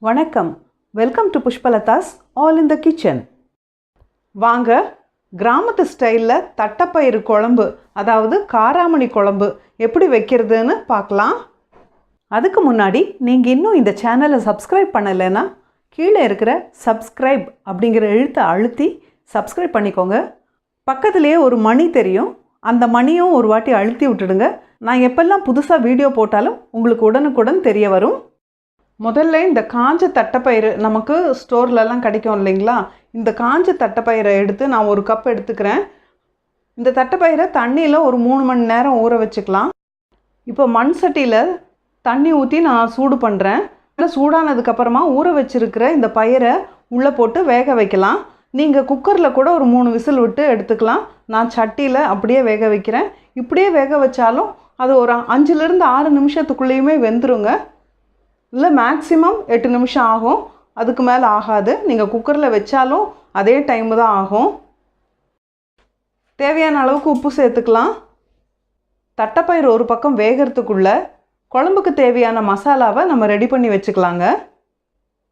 வணக்கம். Welcome to Pushpalatha's all in the kitchen. வாங்க, கிராமத்து ஸ்டைலில் தட்டைப்பயிறு குழம்பு, அதாவது காராமணி குழம்பு எப்படி வைக்கிறதுன்னு பார்க்கலாம். அதுக்கு முன்னாடி நீங்கள் இன்னும் இந்த சேனலை சப்ஸ்கிரைப் பண்ணலைன்னா கீழே இருக்கிற சப்ஸ்கிரைப் அப்படிங்கிற எழுத்தை அழுத்தி சப்ஸ்கிரைப் பண்ணிக்கோங்க. பக்கத்துலேயே ஒரு மணி தெரியும், அந்த மணியும் ஒரு வாட்டி அழுத்தி விட்டுடுங்க. நான் எப்பெல்லாம் புதுசாக வீடியோ போட்டாலும் உங்களுக்கு உடனுக்குடன் தெரிய வரும். முதல்ல இந்த காஞ்ச தட்டைப்பயிறு நமக்கு ஸ்டோர்லலாம் கிடைக்கும் இல்லைங்களா, இந்த காஞ்ச தட்டைப்பயிரை எடுத்து நான் ஒரு கப் எடுத்துக்கிறேன். இந்த தட்டைப்பயிரை தண்ணியில் ஒரு 3 மணி நேரம் ஊற வச்சுக்கலாம். இப்போ மண் சட்டியில் தண்ணி ஊற்றி நான் சூடு பண்ணுறேன். சூடானதுக்கப்புறமா ஊற வச்சுருக்கிற இந்த பயிரை உள்ளே போட்டு வேக வைக்கலாம். நீங்கள் குக்கரில் கூட ஒரு 3 விசில் விட்டு எடுத்துக்கலாம். நான் சட்டியில் அப்படியே வேக வைக்கிறேன். இப்படியே வேக வச்சாலும் அது ஒரு 5லேருந்து 6 நிமிஷத்துக்குள்ளேயுமே வெந்துருங்க. இல்லை மேக்ஸிமம் 8 நிமிஷம் ஆகும், அதுக்கு மேலே ஆகாது. நீங்கள் குக்கரில் வச்சாலும் அதே டைமு தான் ஆகும். தேவையான அளவுக்கு உப்பு சேர்த்துக்கலாம். தட்டைப்பயிறு ஒரு பக்கம் வேகிறதுக்குள்ளே குழம்புக்கு தேவையான மசாலாவை நம்ம ரெடி பண்ணி வச்சுக்கலாங்க.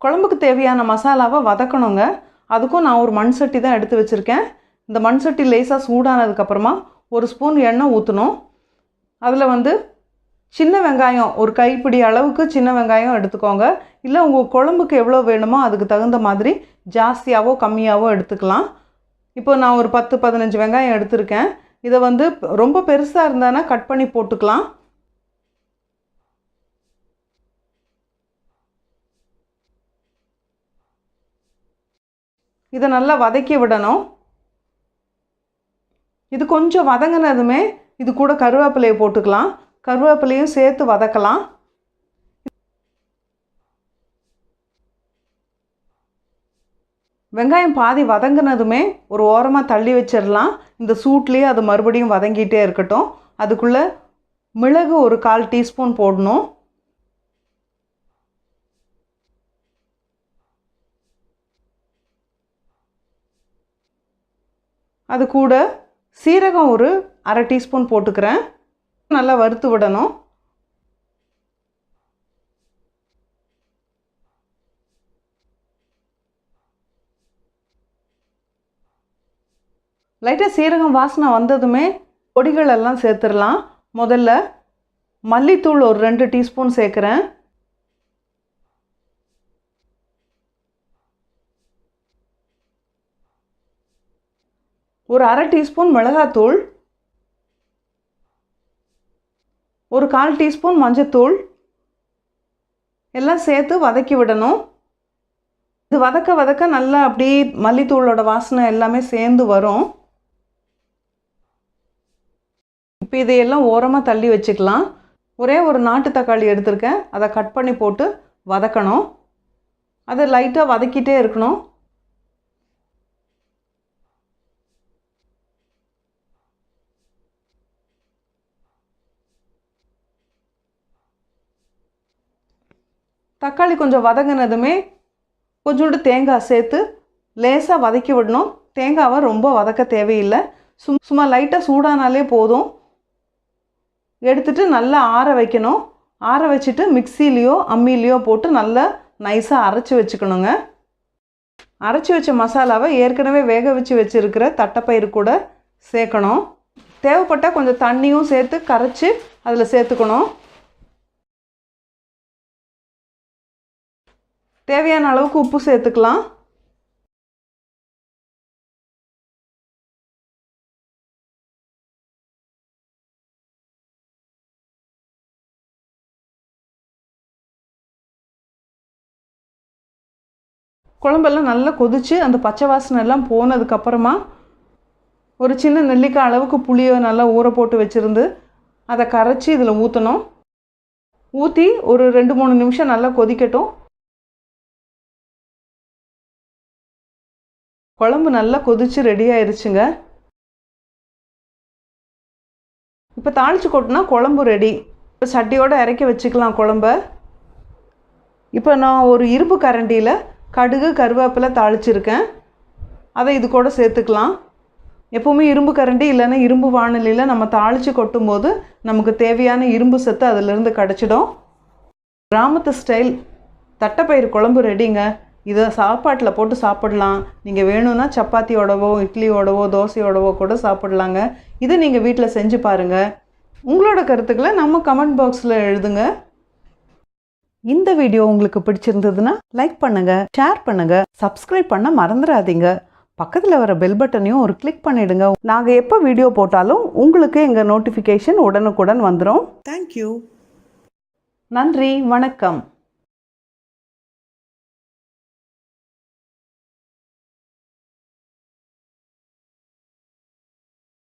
குழம்புக்கு தேவையான மசாலாவை வதக்கணுங்க. அதுக்கும் நான் ஒரு மண் சட்டி தான் எடுத்து வச்சுருக்கேன். இந்த மண் சட்டி லேசாக சூடானதுக்கப்புறமா 1 ஸ்பூன் எண்ணெய் ஊற்றணும். அதில் சின்ன வெங்காயம், ஒரு கைப்பிடி அளவுக்கு சின்ன வெங்காயம் எடுத்துக்கோங்க. இல்லை உங்கள் குழம்புக்கு எவ்வளோ வேணுமோ அதுக்கு தகுந்த மாதிரி ஜாஸ்தியாகவோ கம்மியாகவோ எடுத்துக்கலாம். இப்போ நான் ஒரு 10-15 வெங்காயம் எடுத்திருக்கேன். இதை ரொம்ப பெருசாக இருந்தானா கட் பண்ணி போட்டுக்கலாம். இதை நல்லா வதக்கி விடணும். இது கொஞ்சம் வதங்கினதுமே இது கூட கருவேப்பிலையை போட்டுக்கலாம். கருவேப்பிலையும் சேர்த்து வதக்கலாம். வெங்காயம் பாதி வதங்கினதுமே ஒரு ஓரமாக தள்ளி வச்சிடலாம். இந்த சூட்லேயே அது மறுபடியும் வதங்கிட்டே இருக்கட்டும். அதுக்குள்ளே மிளகு ஒரு 1/4 டீஸ்பூன் போடணும். அது கூட சீரகம் ஒரு 1/2 டீஸ்பூன் போட்டுக்கிறேன். நல்லா வறுத்து விடணும். லைட்டாக சீரகம் வாசனை வந்ததுமே பொடிகள் எல்லாம் சேர்த்துடலாம். முதல்ல மல்லித்தூள் ஒரு 2 டீஸ்பூன் சேர்க்குறேன். ஒரு 1/2 டீஸ்பூன் மிளகாத்தூள், ஒரு 1/4 டீஸ்பூன் மஞ்சத்தூள் எல்லாம் சேர்த்து வதக்கி விடணும். இது வதக்க வதக்க நல்லா அப்படி மல்லித்தூளோட வாசனை எல்லாமே சேர்ந்து வரும். இப்போ இதையெல்லாம் ஓரமாக தள்ளி வச்சுக்கலாம். ஒரே ஒரு நாட்டு தக்காளி எடுத்திருக்கேன், அதை கட் பண்ணி போட்டு வதக்கணும். அதை லைட்டாக வதக்கிட்டே இருக்கணும். தக்காளி கொஞ்சம் வதங்கினதுமே கொஞ்சோண்டு தேங்காய் சேர்த்து லேசாக வதக்கி விடணும். தேங்காவை ரொம்ப வதக்க தேவையில்லை, சும்மா லைட்டாக சூடானாலே போதும். எடுத்துட்டு நல்லா ஆற வைக்கணும். ஆற வச்சுட்டு மிக்சிலேயோ அம்மிலேயோ போட்டு நல்லா நைஸாக அரைச்சி வச்சுக்கணுங்க. அரைச்சி வச்ச மசாலாவை ஏற்கனவே வேக வச்சு வச்சுருக்கிற தட்டைப்பயிறு கூட சேர்க்கணும். தேவைப்பட்டால் கொஞ்சம் தண்ணியும் சேர்த்து கரைச்சி அதில் சேர்த்துக்கணும். தேவையான அளவுக்கு உப்பு சேர்த்துக்கலாம். குழம்பெல்லாம் நல்லா கொதித்து அந்த பச்சை வாசனை எல்லாம் போனதுக்கப்புறமா ஒரு சின்ன நெல்லிக்காய் அளவுக்கு புளியை நல்லா ஊற போட்டு வச்சுருந்து அதை கரைச்சி இதில் ஊற்றணும். ஊற்றி ஒரு 2-3 நிமிஷம் நல்லா கொதிக்கட்டும். குழம்பு நல்லா கொதித்து ரெடி ஆயிடுச்சுங்க. இப்போ தாளித்து கொட்டினா குழம்பு ரெடி. இப்போ சட்டியோடு இறக்கி வச்சுக்கலாம் குழம்ப. இப்போ நான் ஒரு இரும்பு கரண்டியில் கடுகு கருவேப்பிலை தாளிச்சிருக்கேன், அதை இது கூட சேர்த்துக்கலாம். எப்போவுமே இரும்பு கரண்டி இல்லைன்னா இரும்பு வாணலியில் நம்ம தாளித்து கொட்டும்போது நமக்கு தேவையான இரும்பு சத்து அதிலிருந்து கிடச்சிடும். கிராமத்து ஸ்டைல் தட்டைப்பயிறு குழம்பு ரெடிங்க. இதை சாப்பாட்டில் போட்டு சாப்பிடலாம். நீங்கள் வேணும்னா சப்பாத்தியோடவோ இட்லியோடவோ தோசையோடவோ கூட சாப்பிடலாங்க. இதை நீங்கள் வீட்டில் செஞ்சு பாருங்கள். உங்களோட கருத்துக்களை நம்ம கமெண்ட் பாக்ஸில் எழுதுங்க. இந்த வீடியோ உங்களுக்கு பிடிச்சிருந்ததுன்னா லைக் பண்ணுங்கள், ஷேர் பண்ணுங்கள், சப்ஸ்கிரைப் பண்ண மறந்துடாதீங்க. பக்கத்தில் வர பெல் பட்டனையும் ஒரு கிளிக் பண்ணிவிடுங்க. நாங்கள் எப்போ வீடியோ போட்டாலும் உங்களுக்கு எங்கள் நோட்டிஃபிகேஷன் உடனுக்குடன் வந்துடும். தேங்க்யூ. நன்றி, வணக்கம்.